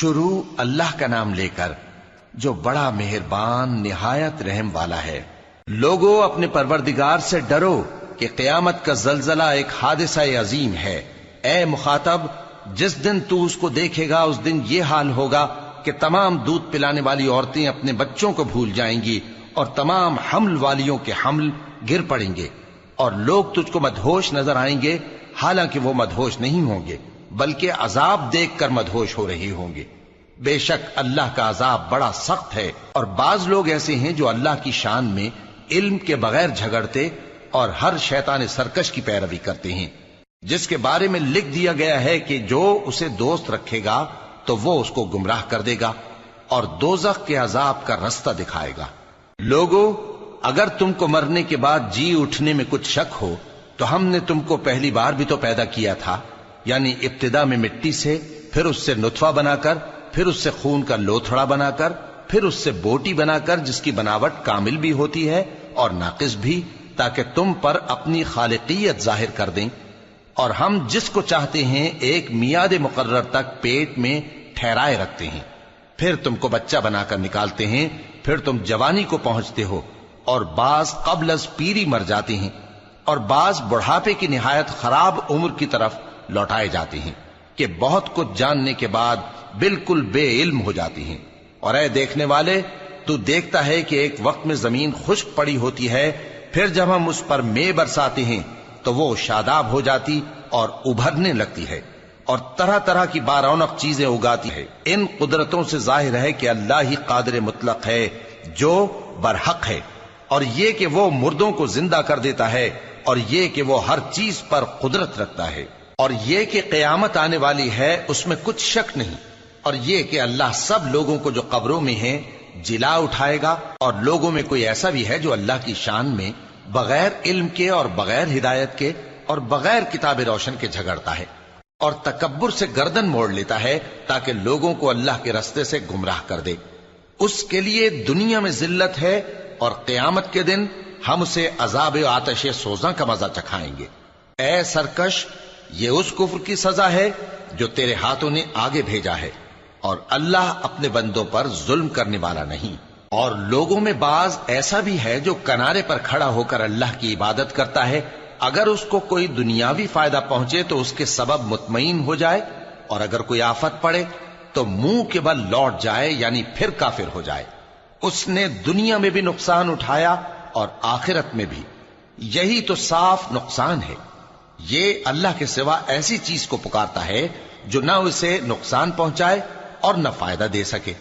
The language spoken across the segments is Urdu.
شروع اللہ کا نام لے کر جو بڑا مہربان نہایت رحم والا ہے۔ لوگو اپنے پروردگار سے ڈرو کہ قیامت کا زلزلہ ایک حادثہ عظیم ہے۔ اے مخاطب، جس دن تو اس کو دیکھے گا اس دن یہ حال ہوگا کہ تمام دودھ پلانے والی عورتیں اپنے بچوں کو بھول جائیں گی اور تمام حمل والیوں کے حمل گر پڑیں گے، اور لوگ تجھ کو مدہوش نظر آئیں گے، حالانکہ وہ مدہوش نہیں ہوں گے بلکہ عذاب دیکھ کر مدہوش ہو رہے ہوں گے۔ بے شک اللہ کا عذاب بڑا سخت ہے، اور بعض لوگ ایسے ہیں جو اللہ کی شان میں علم کے بغیر جھگڑتے اور ہر شیطان سرکش کی پیروی کرتے ہیں، جس کے بارے میں لکھ دیا گیا ہے کہ جو اسے دوست رکھے گا تو وہ اس کو گمراہ کر دے گا اور دوزخ کے عذاب کا رستہ دکھائے گا۔ لوگو، اگر تم کو مرنے کے بعد جی اٹھنے میں کچھ شک ہو تو ہم نے تم کو پہلی بار بھی تو پیدا کیا تھا، یعنی ابتدا میں مٹی سے، پھر اس سے نطفہ بنا کر، پھر اس سے خون کا لوتھڑا بنا کر، پھر اس سے بوٹی بنا کر جس کی بناوٹ کامل بھی ہوتی ہے اور ناقص بھی، تاکہ تم پر اپنی خالقیت ظاہر کر دیں۔ اور ہم جس کو چاہتے ہیں ایک میعاد مقرر تک پیٹ میں ٹھہرائے رکھتے ہیں، پھر تم کو بچہ بنا کر نکالتے ہیں، پھر تم جوانی کو پہنچتے ہو، اور بعض قبل از پیری مر جاتے ہیں، اور بعض بڑھاپے کی نہایت خراب عمر کی طرف لوٹائے جاتے ہیں کہ بہت کچھ جاننے کے بعد بالکل بے علم ہو جاتی ہیں۔ اور اے دیکھنے والے، تو دیکھتا ہے کہ ایک وقت میں زمین خشک پڑی ہوتی ہے، پھر جب ہم اس پر مے برساتے ہیں تو وہ شاداب ہو جاتی اور ابھرنے لگتی ہے اور طرح طرح کی بارونق چیزیں اگاتی ہے۔ ان قدرتوں سے ظاہر ہے کہ اللہ ہی قادر مطلق ہے جو برحق ہے، اور یہ کہ وہ مردوں کو زندہ کر دیتا ہے، اور یہ کہ وہ ہر چیز پر قدرت رکھتا ہے، اور یہ کہ قیامت آنے والی ہے اس میں کچھ شک نہیں، اور یہ کہ اللہ سب لوگوں کو جو قبروں میں ہیں جلا اٹھائے گا، اور لوگوں میں کوئی ایسا بھی ہے جو اللہ کی شان میں بغیر علم کے اور بغیر ہدایت کے اور بغیر کتاب روشن کے جھگڑتا ہے اور تکبر سے گردن موڑ لیتا ہے تاکہ لوگوں کو اللہ کے رستے سے گمراہ کر دے۔ اس کے لیے دنیا میں ذلت ہے، اور قیامت کے دن ہم اسے عذاب آتش سوزاں کا مزہ چکھائیں گے۔ اے سرکش، یہ اس کفر کی سزا ہے جو تیرے ہاتھوں نے آگے بھیجا ہے، اور اللہ اپنے بندوں پر ظلم کرنے والا نہیں۔ اور لوگوں میں بعض ایسا بھی ہے جو کنارے پر کھڑا ہو کر اللہ کی عبادت کرتا ہے، اگر اس کو کوئی دنیاوی فائدہ پہنچے تو اس کے سبب مطمئن ہو جائے، اور اگر کوئی آفت پڑے تو منہ کے بل لوٹ جائے، یعنی پھر کافر ہو جائے۔ اس نے دنیا میں بھی نقصان اٹھایا اور آخرت میں بھی، یہی تو صاف نقصان ہے۔ یہ اللہ کے سوا ایسی چیز کو پکارتا ہے جو نہ اسے نقصان پہنچائے اور نہ فائدہ دے سکے،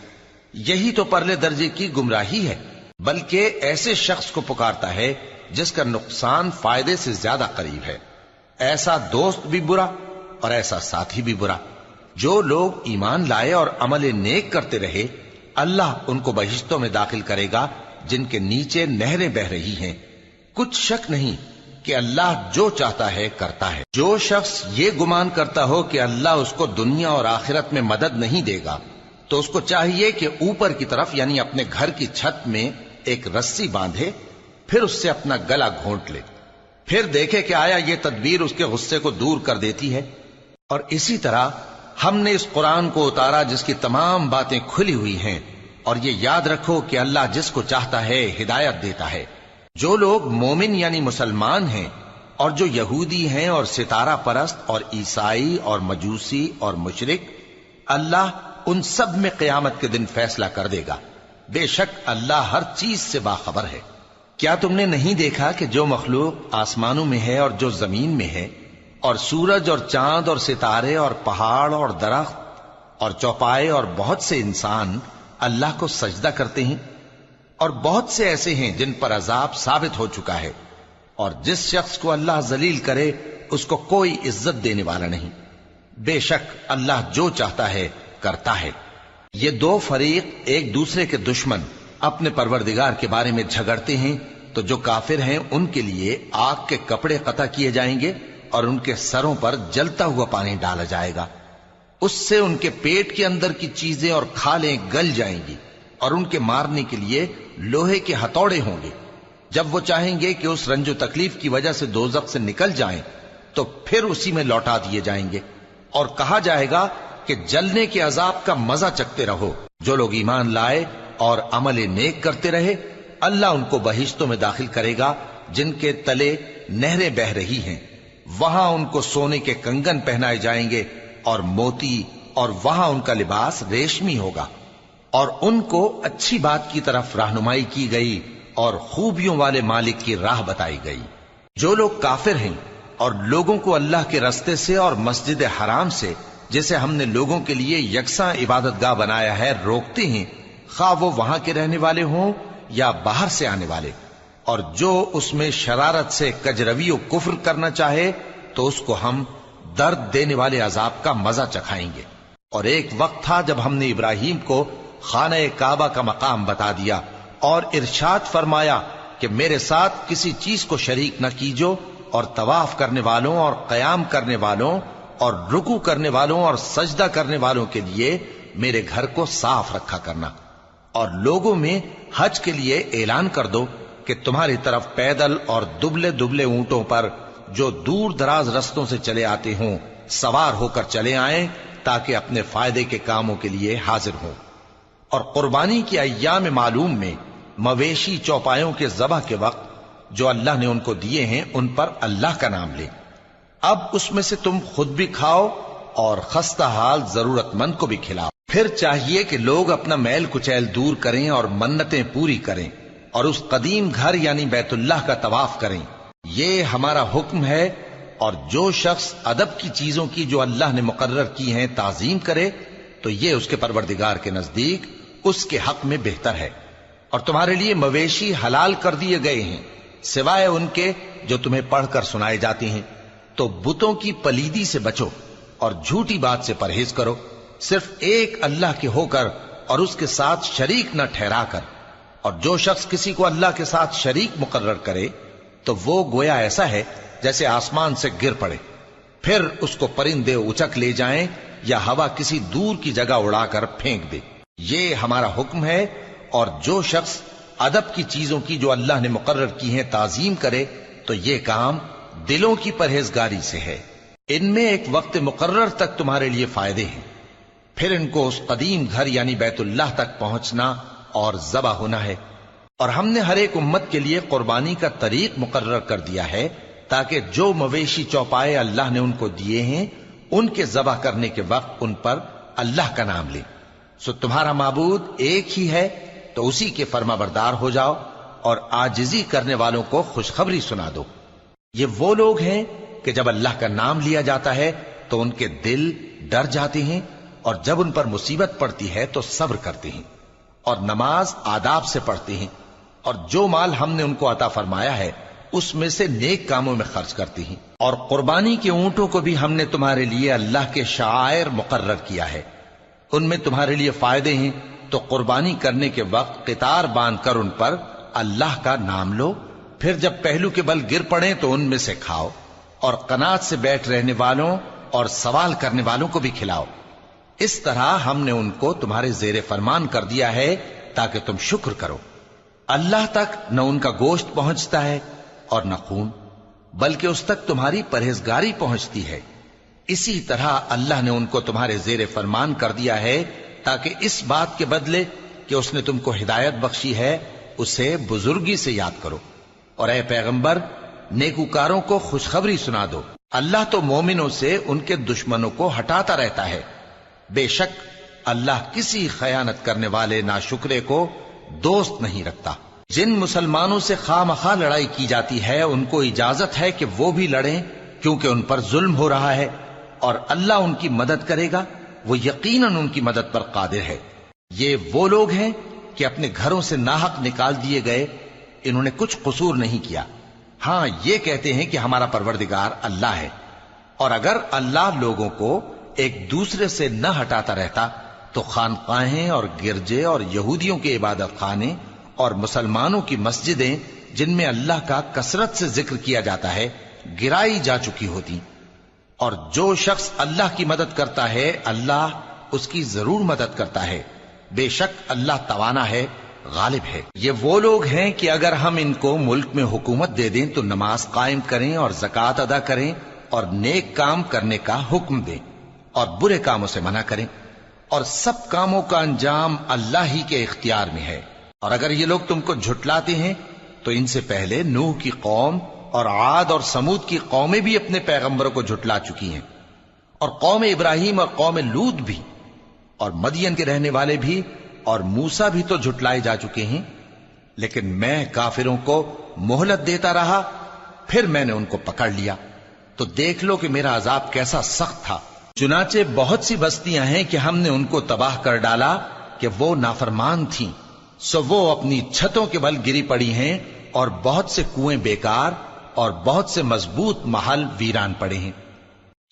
یہی تو پرلے درجے کی گمراہی ہے۔ بلکہ ایسے شخص کو پکارتا ہے جس کا نقصان فائدے سے زیادہ قریب ہے۔ ایسا دوست بھی برا اور ایسا ساتھی بھی برا۔ جو لوگ ایمان لائے اور عمل نیک کرتے رہے، اللہ ان کو بہشتوں میں داخل کرے گا جن کے نیچے نہریں بہ رہی ہیں۔ کچھ شک نہیں کہ اللہ جو چاہتا ہے کرتا ہے۔ جو شخص یہ گمان کرتا ہو کہ اللہ اس کو دنیا اور آخرت میں مدد نہیں دے گا، تو اس کو چاہیے کہ اوپر کی طرف یعنی اپنے گھر کی چھت میں ایک رسی باندھے، پھر اس سے اپنا گلا گھونٹ لے، پھر دیکھے کہ آیا یہ تدبیر اس کے غصے کو دور کر دیتی ہے۔ اور اسی طرح ہم نے اس قرآن کو اتارا جس کی تمام باتیں کھلی ہوئی ہیں، اور یہ یاد رکھو کہ اللہ جس کو چاہتا ہے ہدایت دیتا ہے۔ جو لوگ مومن یعنی مسلمان ہیں اور جو یہودی ہیں اور ستارہ پرست اور عیسائی اور مجوسی اور مشرک، اللہ ان سب میں قیامت کے دن فیصلہ کر دے گا۔ بے شک اللہ ہر چیز سے باخبر ہے۔ کیا تم نے نہیں دیکھا کہ جو مخلوق آسمانوں میں ہے اور جو زمین میں ہے، اور سورج اور چاند اور ستارے اور پہاڑ اور درخت اور چوپائے اور بہت سے انسان اللہ کو سجدہ کرتے ہیں، اور بہت سے ایسے ہیں جن پر عذاب ثابت ہو چکا ہے، اور جس شخص کو اللہ ذلیل کرے اس کو کوئی عزت دینے والا نہیں۔ بے شک اللہ جو چاہتا ہے کرتا ہے۔ یہ دو فریق ایک دوسرے کے دشمن اپنے پروردگار کے بارے میں جھگڑتے ہیں، تو جو کافر ہیں ان کے لیے آگ کے کپڑے قطع کیے جائیں گے اور ان کے سروں پر جلتا ہوا پانی ڈالا جائے گا، اس سے ان کے پیٹ کے اندر کی چیزیں اور کھالیں گل جائیں گی، اور ان کے مارنے کے لیے لوہے کے ہتھوڑے ہوں گے۔ جب وہ چاہیں گے کہ اس رنج و تکلیف کی وجہ سے دوزخ سے نکل جائیں تو پھر اسی میں لوٹا دیے جائیں گے، اور کہا جائے گا کہ جلنے کے عذاب کا مزہ چکھتے رہو۔ جو لوگ ایمان لائے اور عمل نیک کرتے رہے، اللہ ان کو بہشتوں میں داخل کرے گا جن کے تلے نہریں بہ رہی ہیں، وہاں ان کو سونے کے کنگن پہنائے جائیں گے اور موتی، اور وہاں ان کا لباس ریشمی ہوگا، اور ان کو اچھی بات کی طرف رہنمائی کی گئی اور خوبیوں والے مالک کی راہ بتائی گئی۔ جو لوگ کافر ہیں اور لوگوں کو اللہ کے رستے سے اور مسجد حرام سے، جسے ہم نے لوگوں کے لیے یکساں عبادت گاہ بنایا ہے، روکتے ہیں، خواہ وہ وہاں کے رہنے والے ہوں یا باہر سے آنے والے، اور جو اس میں شرارت سے کجروی و کفر کرنا چاہے تو اس کو ہم درد دینے والے عذاب کا مزہ چکھائیں گے۔ اور ایک وقت تھا جب ہم نے ابراہیم کو خانہ کعبہ کا مقام بتا دیا اور ارشاد فرمایا کہ میرے ساتھ کسی چیز کو شریک نہ کیجو، اور طواف کرنے والوں اور قیام کرنے والوں اور رکوع کرنے والوں اور سجدہ کرنے والوں کے لیے میرے گھر کو صاف رکھا کرنا، اور لوگوں میں حج کے لیے اعلان کر دو کہ تمہاری طرف پیدل اور دبلے دبلے اونٹوں پر جو دور دراز رستوں سے چلے آتے ہوں سوار ہو کر چلے آئیں، تاکہ اپنے فائدے کے کاموں کے لیے حاضر ہوں۔ اور قربانی کی ایام معلوم میں مویشی چوپایوں کے ذبح کے وقت جو اللہ نے ان کو دیے ہیں ان پر اللہ کا نام لے۔ اب اس میں سے تم خود بھی کھاؤ اور خستہ حال ضرورت مند کو بھی کھلاؤ۔ پھر چاہیے کہ لوگ اپنا میل کچیل دور کریں اور منتیں پوری کریں اور اس قدیم گھر یعنی بیت اللہ کا طواف کریں، یہ ہمارا حکم ہے۔ اور جو شخص ادب کی چیزوں کی جو اللہ نے مقرر کی ہیں تعظیم کرے تو یہ اس کے پروردگار کے نزدیک اس کے حق میں بہتر ہے۔ اور تمہارے لیے مویشی حلال کر دیے گئے ہیں سوائے ان کے جو تمہیں پڑھ کر سنائے جاتے ہیں، تو بتوں کی پلیدی سے بچو اور جھوٹی بات سے پرہیز کرو، صرف ایک اللہ کے ہو کر اور اس کے ساتھ شریک نہ ٹھہرا کر۔ اور جو شخص کسی کو اللہ کے ساتھ شریک مقرر کرے تو وہ گویا ایسا ہے جیسے آسمان سے گر پڑے، پھر اس کو پرندے اچک لے جائیں یا ہوا کسی دور کی جگہ اڑا کر پھینک دے۔ یہ ہمارا حکم ہے۔ اور جو شخص ادب کی چیزوں کی جو اللہ نے مقرر کی ہیں تعظیم کرے تو یہ کام دلوں کی پرہیزگاری سے ہے۔ ان میں ایک وقت مقرر تک تمہارے لیے فائدے ہیں، پھر ان کو اس قدیم گھر یعنی بیت اللہ تک پہنچنا اور ذبح ہونا ہے۔ اور ہم نے ہر ایک امت کے لیے قربانی کا طریق مقرر کر دیا ہے تاکہ جو مویشی چوپائے اللہ نے ان کو دیے ہیں ان کے ذبح کرنے کے وقت ان پر اللہ کا نام لیں۔ سو تمہارا معبود ایک ہی ہے، تو اسی کے فرما بردار ہو جاؤ اور عاجزی کرنے والوں کو خوشخبری سنا دو۔ یہ وہ لوگ ہیں کہ جب اللہ کا نام لیا جاتا ہے تو ان کے دل ڈر جاتے ہیں، اور جب ان پر مصیبت پڑتی ہے تو صبر کرتے ہیں، اور نماز آداب سے پڑھتے ہیں، اور جو مال ہم نے ان کو عطا فرمایا ہے اس میں سے نیک کاموں میں خرچ کرتے ہیں۔ اور قربانی کے اونٹوں کو بھی ہم نے تمہارے لیے اللہ کے شعائر مقرر کیا ہے، ان میں تمہارے لیے فائدے ہیں، تو قربانی کرنے کے وقت قطار باندھ کر ان پر اللہ کا نام لو، پھر جب پہلو کے بل گر پڑیں تو ان میں سے کھاؤ، اور قناعت سے بیٹھ رہنے والوں اور سوال کرنے والوں کو بھی کھلاؤ۔ اس طرح ہم نے ان کو تمہارے زیر فرمان کر دیا ہے تاکہ تم شکر کرو۔ اللہ تک نہ ان کا گوشت پہنچتا ہے اور نہ خون، بلکہ اس تک تمہاری پرہیزگاری پہنچتی ہے۔ اسی طرح اللہ نے ان کو تمہارے زیر فرمان کر دیا ہے تاکہ اس بات کے بدلے کہ اس نے تم کو ہدایت بخشی ہے اسے بزرگی سے یاد کرو۔ اور اے پیغمبر، نیکوکاروں کو خوشخبری سنا دو، اللہ تو مومنوں سے ان کے دشمنوں کو ہٹاتا رہتا ہے۔ بے شک اللہ کسی خیانت کرنے والے ناشکرے کو دوست نہیں رکھتا۔ جن مسلمانوں سے خواہ مخواہ لڑائی کی جاتی ہے ان کو اجازت ہے کہ وہ بھی لڑیں، کیونکہ ان پر ظلم ہو رہا ہے، اور اللہ ان کی مدد کرے گا، وہ یقیناً ان کی مدد پر قادر ہے۔ یہ وہ لوگ ہیں کہ اپنے گھروں سے ناحق نکال دیے گئے، انہوں نے کچھ قصور نہیں کیا، ہاں یہ کہتے ہیں کہ ہمارا پروردگار اللہ ہے۔ اور اگر اللہ لوگوں کو ایک دوسرے سے نہ ہٹاتا رہتا تو خانقاہیں اور گرجے اور یہودیوں کے عبادت خانے اور مسلمانوں کی مسجدیں جن میں اللہ کا کثرت سے ذکر کیا جاتا ہے گرائی جا چکی ہوتی۔ اور جو شخص اللہ کی مدد کرتا ہے اللہ اس کی ضرور مدد کرتا ہے، بے شک اللہ توانا ہے، غالب ہے۔ یہ وہ لوگ ہیں کہ اگر ہم ان کو ملک میں حکومت دے دیں تو نماز قائم کریں اور زکوٰۃ ادا کریں اور نیک کام کرنے کا حکم دیں، اور برے کاموں سے منع کریں، اور سب کاموں کا انجام اللہ ہی کے اختیار میں ہے۔ اور اگر یہ لوگ تم کو جھٹلاتے ہیں تو ان سے پہلے نوح کی قوم اور عاد اور سمود کی قومیں بھی اپنے پیغمبروں کو جھٹلا چکی ہیں، اور قوم ابراہیم اور قوم لوط بھی، اور مدین کے رہنے والے بھی، اور موسیٰ بھی تو جھٹلائے جا چکے ہیں۔ لیکن میں کافروں کو مہلت دیتا رہا، پھر میں نے ان کو پکڑ لیا، تو دیکھ لو کہ میرا عذاب کیسا سخت تھا۔ چنانچہ بہت سی بستیاں ہیں کہ ہم نے ان کو تباہ کر ڈالا کہ وہ نافرمان تھیں، سو وہ اپنی چھتوں کے بل گری پڑی ہیں، اور بہت سے کنویں بیکار اور بہت سے مضبوط محل ویران پڑے ہیں۔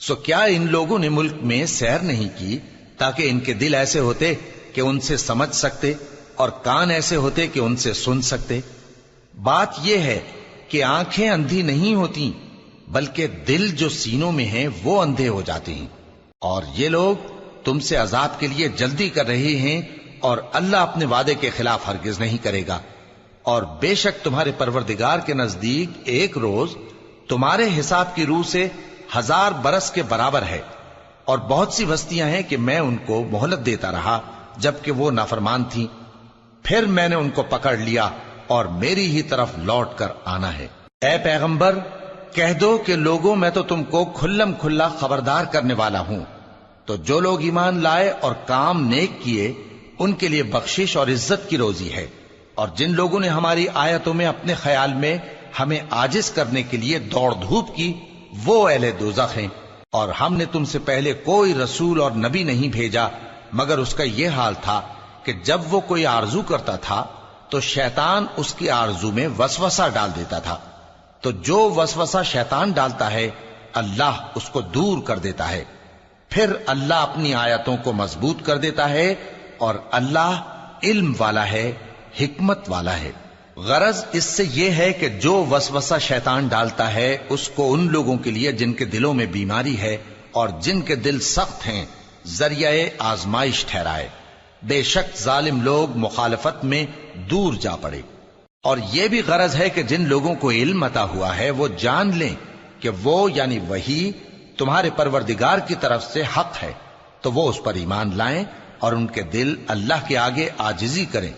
سو کیا ان لوگوں نے ملک میں سیر نہیں کی تاکہ ان کے دل ایسے ہوتے کہ ان سے سمجھ سکتے، اور کان ایسے ہوتے کہ ان سے سن سکتے؟ بات یہ ہے کہ آنکھیں اندھی نہیں ہوتی، بلکہ دل جو سینوں میں ہیں وہ اندھے ہو جاتے ہیں۔ اور یہ لوگ تم سے عذاب کے لیے جلدی کر رہے ہیں، اور اللہ اپنے وعدے کے خلاف ہرگز نہیں کرے گا۔ اور بے شک تمہارے پروردگار کے نزدیک ایک روز تمہارے حساب کی روح سے 1000 برس کے برابر ہے۔ اور بہت سی بستیاں ہیں کہ میں ان کو مہلت دیتا رہا جبکہ وہ نافرمان تھیں، پھر میں نے ان کو پکڑ لیا، اور میری ہی طرف لوٹ کر آنا ہے۔ اے پیغمبر، کہہ دو کہ لوگوں میں تو تم کو کھلم کھلا خبردار کرنے والا ہوں، تو جو لوگ ایمان لائے اور کام نیک کیے ان کے لیے بخشش اور عزت کی روزی ہے، اور جن لوگوں نے ہماری آیتوں میں اپنے خیال میں ہمیں عاجز کرنے کے لیے دوڑ دھوپ کی، وہ اہل دوزخ ہیں۔ اور ہم نے تم سے پہلے کوئی رسول اور نبی نہیں بھیجا مگر اس کا یہ حال تھا کہ جب وہ کوئی آرزو کرتا تھا تو شیطان اس کی آرزو میں وسوسہ ڈال دیتا تھا، تو جو وسوسہ شیطان ڈالتا ہے اللہ اس کو دور کر دیتا ہے، پھر اللہ اپنی آیتوں کو مضبوط کر دیتا ہے، اور اللہ علم والا ہے، حکمت والا ہے۔ غرض اس سے یہ ہے کہ جو وسوسہ شیطان ڈالتا ہے اس کو ان لوگوں کے لیے جن کے دلوں میں بیماری ہے اور جن کے دل سخت ہیں ذریعہ آزمائش ٹھہرائے۔ بے شک ظالم لوگ مخالفت میں دور جا پڑے۔ اور یہ بھی غرض ہے کہ جن لوگوں کو علم عطا ہوا ہے وہ جان لیں کہ وہ یعنی وحی تمہارے پروردگار کی طرف سے حق ہے، تو وہ اس پر ایمان لائیں اور ان کے دل اللہ کے آگے عاجزی کریں۔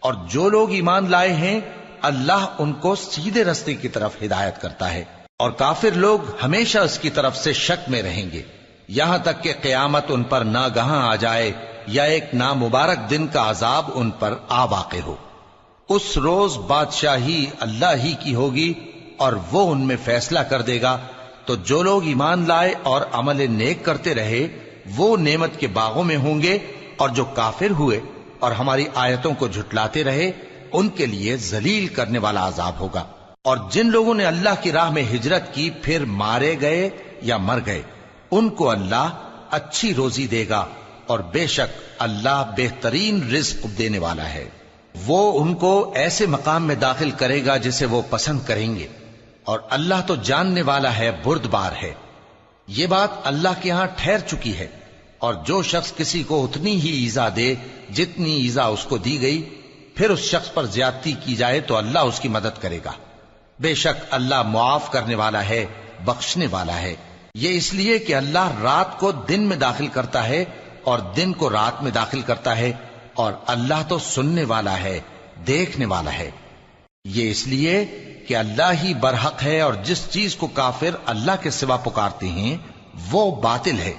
اور جو لوگ ایمان لائے ہیں اللہ ان کو سیدھے رستے کی طرف ہدایت کرتا ہے، اور کافر لوگ ہمیشہ اس کی طرف سے شک میں رہیں گے، یہاں تک کہ قیامت ان پر ناگہاں آ جائے یا ایک نامبارک دن کا عذاب ان پر آ واقع ہو۔ اس روز بادشاہی اللہ ہی کی ہوگی اور وہ ان میں فیصلہ کر دے گا، تو جو لوگ ایمان لائے اور عمل نیک کرتے رہے وہ نعمت کے باغوں میں ہوں گے، اور جو کافر ہوئے اور ہماری آیتوں کو جھٹلاتے رہے ان کے لیے ذلیل کرنے والا عذاب ہوگا۔ اور جن لوگوں نے اللہ کی راہ میں ہجرت کی پھر مارے گئے یا مر گئے ان کو اللہ اچھی روزی دے گا، اور بے شک اللہ بہترین رزق دینے والا ہے۔ وہ ان کو ایسے مقام میں داخل کرے گا جسے وہ پسند کریں گے، اور اللہ تو جاننے والا ہے، بردبار ہے۔ یہ بات اللہ کے ہاں ٹھہر چکی ہے، اور جو شخص کسی کو اتنی ہی ایذا دے جتنی ایذا اس کو دی گئی، پھر اس شخص پر زیادتی کی جائے تو اللہ اس کی مدد کرے گا۔ بے شک اللہ معاف کرنے والا ہے، بخشنے والا ہے۔ یہ اس لیے کہ اللہ رات کو دن میں داخل کرتا ہے اور دن کو رات میں داخل کرتا ہے، اور اللہ تو سننے والا ہے، دیکھنے والا ہے۔ یہ اس لیے کہ اللہ ہی برحق ہے، اور جس چیز کو کافر اللہ کے سوا پکارتے ہیں وہ باطل ہے،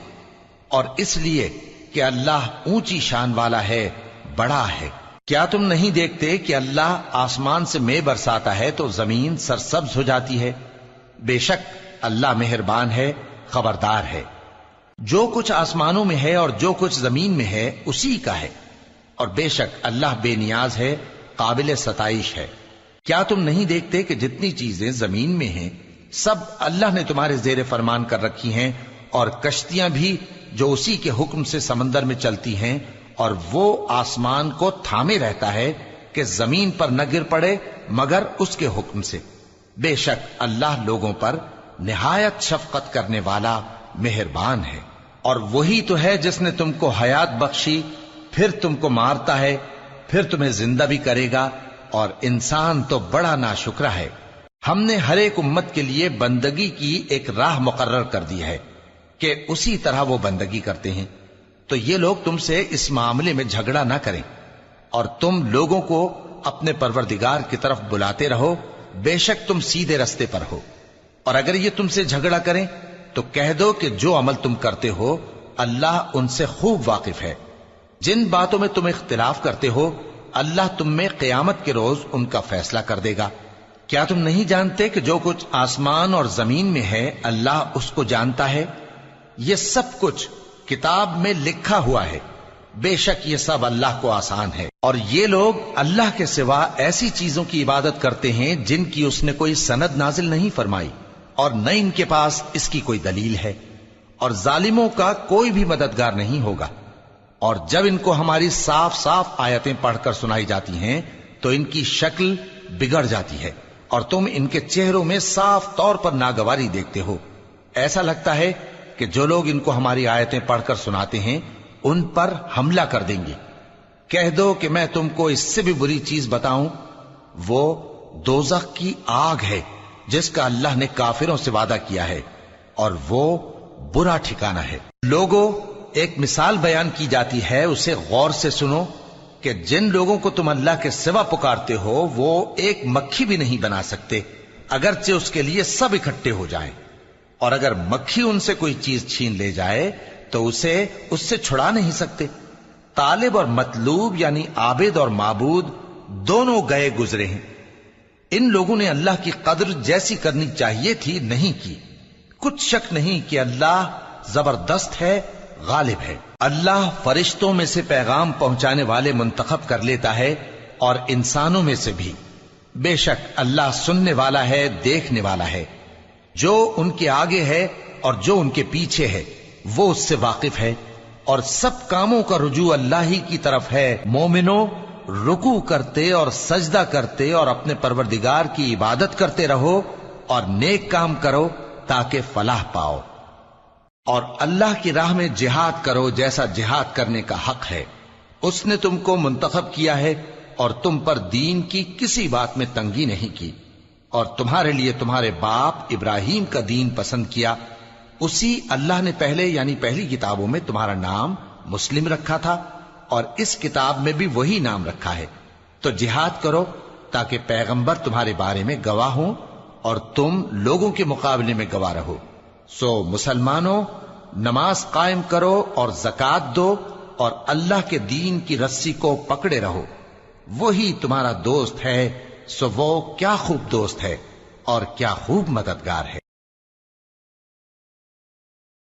اور اس لیے کہ اللہ اونچی شان والا ہے، بڑا ہے۔ کیا تم نہیں دیکھتے کہ اللہ آسمان سے مے برساتا ہے تو زمین سرسبز ہو جاتی ہے؟ بے شک اللہ مہربان ہے، خبردار ہے۔ جو کچھ آسمانوں میں ہے اور جو کچھ زمین میں ہے اسی کا ہے، اور بے شک اللہ بے نیاز ہے، قابل ستائش ہے۔ کیا تم نہیں دیکھتے کہ جتنی چیزیں زمین میں ہیں سب اللہ نے تمہارے زیر فرمان کر رکھی ہیں، اور کشتیاں بھی جو اسی کے حکم سے سمندر میں چلتی ہیں، اور وہ آسمان کو تھامے رہتا ہے کہ زمین پر نہ گر پڑے مگر اس کے حکم سے۔ بے شک اللہ لوگوں پر نہایت شفقت کرنے والا، مہربان ہے۔ اور وہی تو ہے جس نے تم کو حیات بخشی، پھر تم کو مارتا ہے، پھر تمہیں زندہ بھی کرے گا، اور انسان تو بڑا ناشکرا ہے۔ ہم نے ہر ایک امت کے لیے بندگی کی ایک راہ مقرر کر دی ہے کہ اسی طرح وہ بندگی کرتے ہیں، تو یہ لوگ تم سے اس معاملے میں جھگڑا نہ کریں، اور تم لوگوں کو اپنے پروردگار کی طرف بلاتے رہو، بے شک تم سیدھے رستے پر ہو۔ اور اگر یہ تم سے جھگڑا کریں تو کہہ دو کہ جو عمل تم کرتے ہو اللہ ان سے خوب واقف ہے۔ جن باتوں میں تم اختلاف کرتے ہو اللہ تم میں قیامت کے روز ان کا فیصلہ کر دے گا۔ کیا تم نہیں جانتے کہ جو کچھ آسمان اور زمین میں ہے اللہ اس کو جانتا ہے؟ یہ سب کچھ کتاب میں لکھا ہوا ہے، بے شک یہ سب اللہ کو آسان ہے۔ اور یہ لوگ اللہ کے سوا ایسی چیزوں کی عبادت کرتے ہیں جن کی اس نے کوئی سند نازل نہیں فرمائی، اور نہ ان کے پاس اس کی کوئی دلیل ہے، اور ظالموں کا کوئی بھی مددگار نہیں ہوگا۔ اور جب ان کو ہماری صاف صاف آیتیں پڑھ کر سنائی جاتی ہیں تو ان کی شکل بگڑ جاتی ہے، اور تم ان کے چہروں میں صاف طور پر ناگواری دیکھتے ہو۔ ایسا لگتا ہے کہ جو لوگ ان کو ہماری آیتیں پڑھ کر سناتے ہیں ان پر حملہ کر دیں گے۔ کہہ دو کہ میں تم کو اس سے بھی بری چیز بتاؤں، وہ دوزخ کی آگ ہے جس کا اللہ نے کافروں سے وعدہ کیا ہے، اور وہ برا ٹھکانہ ہے۔ لوگوں، ایک مثال بیان کی جاتی ہے، اسے غور سے سنو کہ جن لوگوں کو تم اللہ کے سوا پکارتے ہو وہ ایک مکھی بھی نہیں بنا سکتے اگرچہ اس کے لیے سب اکٹھے ہو جائیں، اور اگر مکھی ان سے کوئی چیز چھین لے جائے تو اسے اس سے چھڑا نہیں سکتے۔ طالب اور مطلوب یعنی عابد اور معبود دونوں گئے گزرے ہیں۔ ان لوگوں نے اللہ کی قدر جیسی کرنی چاہیے تھی نہیں کی۔ کچھ شک نہیں کہ اللہ زبردست ہے، غالب ہے۔ اللہ فرشتوں میں سے پیغام پہنچانے والے منتخب کر لیتا ہے اور انسانوں میں سے بھی۔ بے شک اللہ سننے والا ہے، دیکھنے والا ہے۔ جو ان کے آگے ہے اور جو ان کے پیچھے ہے وہ اس سے واقف ہے، اور سب کاموں کا رجوع اللہ ہی کی طرف ہے۔ مومنوں، رکوع کرتے اور سجدہ کرتے اور اپنے پروردگار کی عبادت کرتے رہو اور نیک کام کرو تاکہ فلاح پاؤ، اور اللہ کی راہ میں جہاد کرو جیسا جہاد کرنے کا حق ہے۔ اس نے تم کو منتخب کیا ہے اور تم پر دین کی کسی بات میں تنگی نہیں کی، اور تمہارے لیے تمہارے باپ ابراہیم کا دین پسند کیا۔ اسی اللہ نے پہلے یعنی پہلی کتابوں میں تمہارا نام مسلم رکھا تھا، اور اس کتاب میں بھی وہی نام رکھا ہے۔ تو جہاد کرو تاکہ پیغمبر تمہارے بارے میں گواہ ہوں اور تم لوگوں کے مقابلے میں گواہ رہو۔ سو مسلمانوں، نماز قائم کرو اور زکوٰۃ دو اور اللہ کے دین کی رسی کو پکڑے رہو، وہی تمہارا دوست ہے۔ سو وہ کیا خوب دوست ہے اور کیا خوب مددگار ہے۔